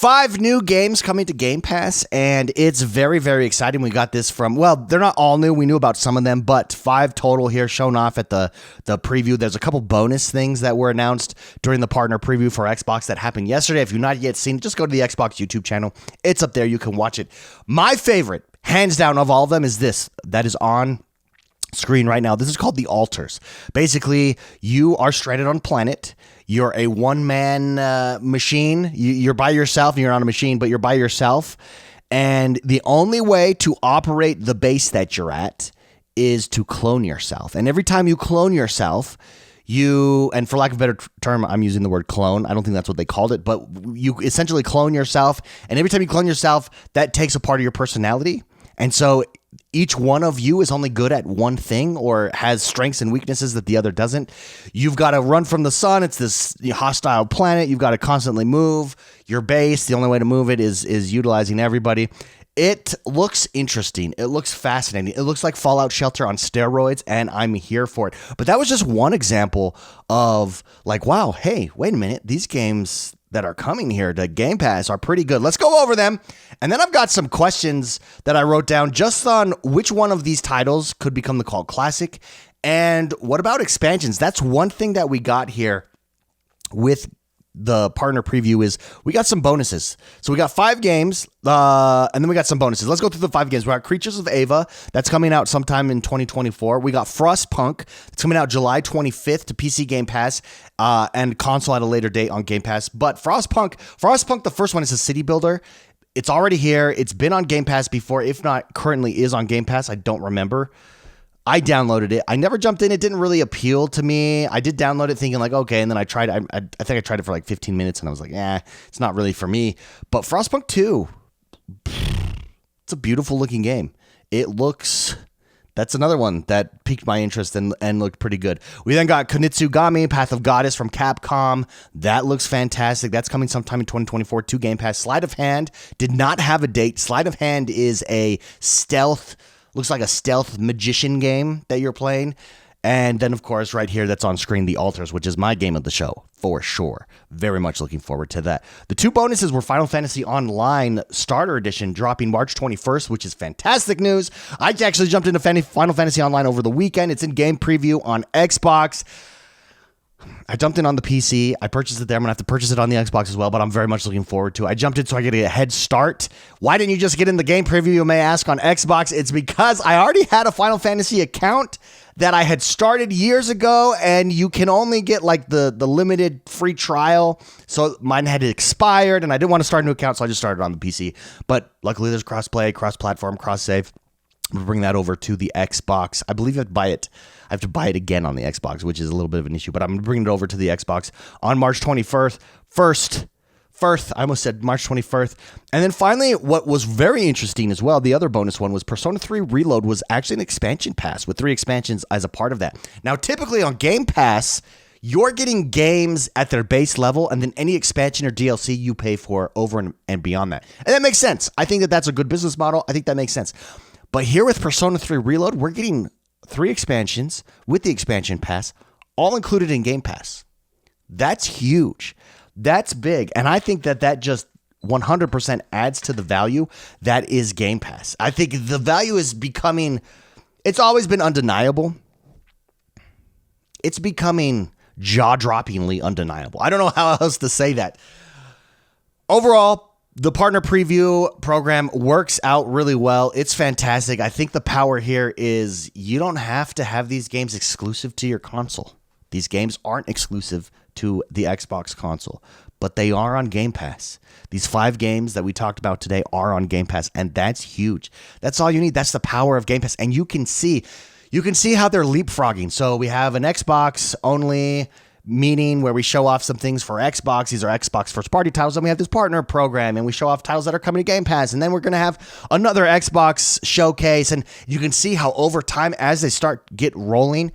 5 new games coming to Game Pass, and it's very, very exciting. We got this from, well, they're not all new. We knew about some of them, but 5 total here shown off at the preview. There's a couple bonus things that were announced during the partner preview for Xbox that happened yesterday. If you've not yet seen it, just go to the Xbox YouTube channel. It's up there. You can watch it. My favorite, hands down, of all of them is this that is on screen right now. This is called The Altars. Basically, you are stranded on a planet. You're a one-man machine. You're by yourself. You're on a machine, but you're by yourself. And the only way to operate the base that you're at is to clone yourself. And every time you clone yourself, and for lack of a better term, I'm using the word clone. I don't think that's what they called it, but you essentially clone yourself. And every time you clone yourself, that takes a part of your personality. And so each one of you is only good at one thing or has strengths and weaknesses that the other doesn't. You've got to run from the sun. It's this hostile planet. You've got to constantly move your base. The only way to move it is utilizing everybody. It looks interesting. It looks fascinating. It looks like Fallout Shelter on steroids, and I'm here for it. But that was just one example of like, wow, hey, wait a minute. These games that are coming here to Game Pass are pretty good. Let's go over them. And then I've got some questions that I wrote down just on which one of these titles could become the cult classic. And what about expansions? That's one thing that we got here with the partner preview is we got some bonuses. So we got 5 games, and then we got some bonuses. Let's go through the 5 games. We got Creatures of Ava. That's coming out sometime in 2024. We got Frostpunk. It's coming out July 25th to PC Game Pass and console at a later date on Game Pass. But Frostpunk, the first one is a city builder. It's already here. It's been on Game Pass before. If not, currently is on Game Pass. I don't remember. I downloaded it. I never jumped in. It didn't really appeal to me. I did download it thinking like, okay. And then I tried, I think I tried it for like 15 minutes and I was like, it's not really for me. But Frostpunk 2, it's a beautiful looking game. That's another one that piqued my interest and looked pretty good. We then got Kunitsu-Gami, Path of Goddess from Capcom. That looks fantastic. That's coming sometime in 2024 to Game Pass. Sleight of Hand did not have a date. Sleight of Hand is a looks like a stealth magician game that you're playing. And then, of course, right here, that's on screen, The Altars, which is my game of the show, for sure. Very much looking forward to that. The 2 bonuses were Final Fantasy Online Starter Edition, dropping March 21st, which is fantastic news. I actually jumped into Final Fantasy Online over the weekend. It's in game preview on Xbox. I jumped in on the PC. I purchased it there. I'm going to have to purchase it on the Xbox as well, but I'm very much looking forward to it. I jumped in so I get a head start. Why didn't you just get in the game preview, you may ask, on Xbox? It's because I already had a Final Fantasy account that I had started years ago, and you can only get like the limited free trial. So mine had expired, and I didn't want to start a new account, so I just started on the PC. But luckily, there's cross-play, cross-platform, cross-save. I'm going to bring that over to the Xbox. I believe I have to buy it again on the Xbox, which is a little bit of an issue, but I'm going to bring it over to the Xbox on March 21st. I almost said March 21st. And then finally, what was very interesting as well, the other bonus one was Persona 3 Reload was actually an expansion pass with 3 expansions as a part of that. Now, typically on Game Pass, you're getting games at their base level, and then any expansion or DLC you pay for over and beyond that. And that makes sense. I think that that's a good business model. I think that makes sense. But here with Persona 3 Reload, we're getting 3 expansions with the expansion pass, all included in Game Pass. That's huge. That's big. And I think that just 100% adds to the value that is Game Pass. I think the value is it's always been undeniable. It's becoming jaw-droppingly undeniable. I don't know how else to say that. Overall, the partner preview program works out really well. It's fantastic. I think the power here is you don't have to have these games exclusive to your console. These games aren't exclusive to the Xbox console, but they are on Game Pass. These 5 games that we talked about today are on Game Pass, and that's huge. That's all you need. That's the power of Game Pass. And you can see how they're leapfrogging. So we have an Xbox only meeting where we show off some things for Xbox. These are Xbox first party titles. And we have this partner program and we show off titles that are coming to Game Pass. And then we're going to have another Xbox showcase. And you can see how over time, as they get rolling,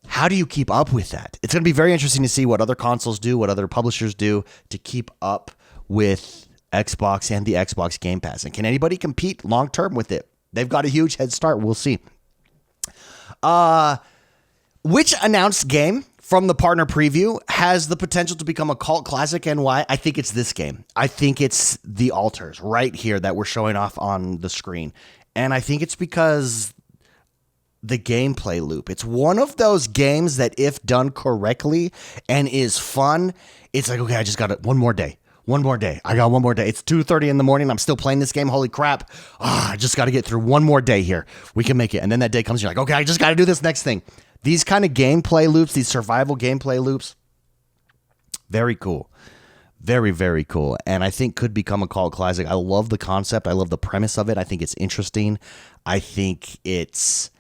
how do you keep up with that? It's going to be very interesting to see what other consoles do, what other publishers do to keep up with Xbox and the Xbox Game Pass. And can anybody compete long term with it? They've got a huge head start. We'll see. Which announced game from the partner preview has the potential to become a cult classic. And why? I think it's this game. I think it's the altars right here that we're showing off on the screen. And I think it's because the gameplay loop. It's one of those games that if done correctly and is fun, it's like, okay, I just got it. One more day. I got one more day. It's 2:30 in the morning. I'm still playing this game. Holy crap. I just got to get through one more day here. We can make it. And then that day comes, you're like, okay, I just got to do this next thing. These kind of gameplay loops, these survival gameplay loops, very cool. Very, very cool. And I think could become a cult classic. I love the concept. I love the premise of it. I think it's interesting. I think it's,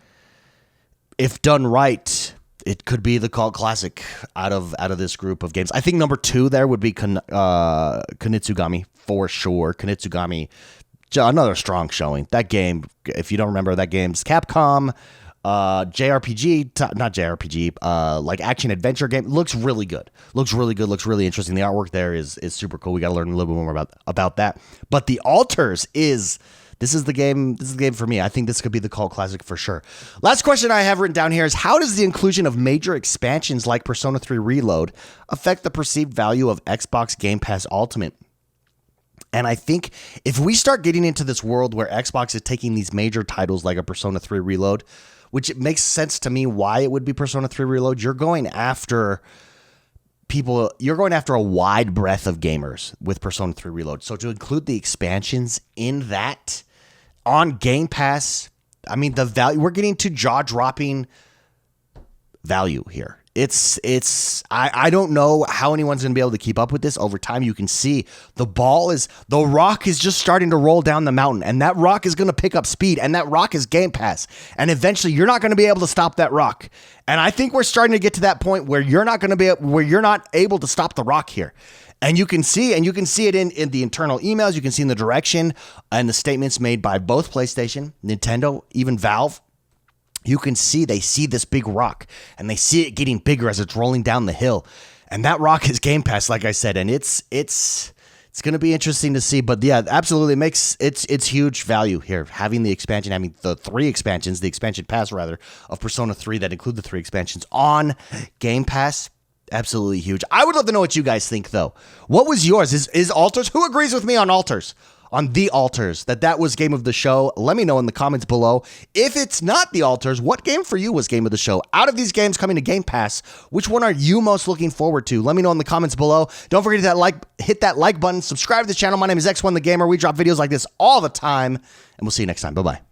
if done right, it could be the cult classic out of this group of games. I think number 2 there would be Kunitsu-Gami for sure. Kunitsu-Gami, another strong showing. That game, if you don't remember, that game's Capcom, JRPG, not JRPG, like action adventure game. Looks really good. Looks really interesting. The artwork there is super cool. We got to learn a little bit more about that. But the altars this is the game for me. I think this could be the cult classic for sure. Last question I have written down here is, how does the inclusion of major expansions like Persona 3 Reload affect the perceived value of Xbox Game Pass Ultimate? And I think if we start getting into this world where Xbox is taking these major titles like a Persona 3 Reload, which it makes sense to me why it would be Persona 3 Reload, you're going after a wide breadth of gamers with Persona 3 Reload. So to include the expansions in that on Game Pass, I mean, the value, we're getting to jaw-dropping value here. I don't know how anyone's going to be able to keep up with this over time. You can see the rock is just starting to roll down the mountain, and that rock is going to pick up speed, and that rock is Game Pass. And eventually you're not going to be able to stop that rock. And I think we're starting to get to that point where you're not able to stop the rock here. And you can see it in the internal emails. You can see in the direction and the statements made by both PlayStation, Nintendo, even Valve. You can see they see this big rock, and they see it getting bigger as it's rolling down the hill. And that rock is Game Pass, like I said, and it's going to be interesting to see. But yeah, absolutely, it's huge value here, having the expansion, having the 3 expansions, the expansion pass rather, of Persona 3 that include the 3 expansions on Game Pass. Absolutely huge. I would love to know what you guys think, though. What was yours? Is Altars? Who agrees with me on Altars? On the Altars, that was game of the show? Let me know in the comments below. If it's not the Altars, what game for you was game of the show? Out of these games coming to Game Pass, which one are you most looking forward to? Let me know in the comments below. Don't forget to hit that like button, subscribe to the channel. My name is X1 the Gamer. We drop videos like this all the time, and we'll see you next time. Bye-bye.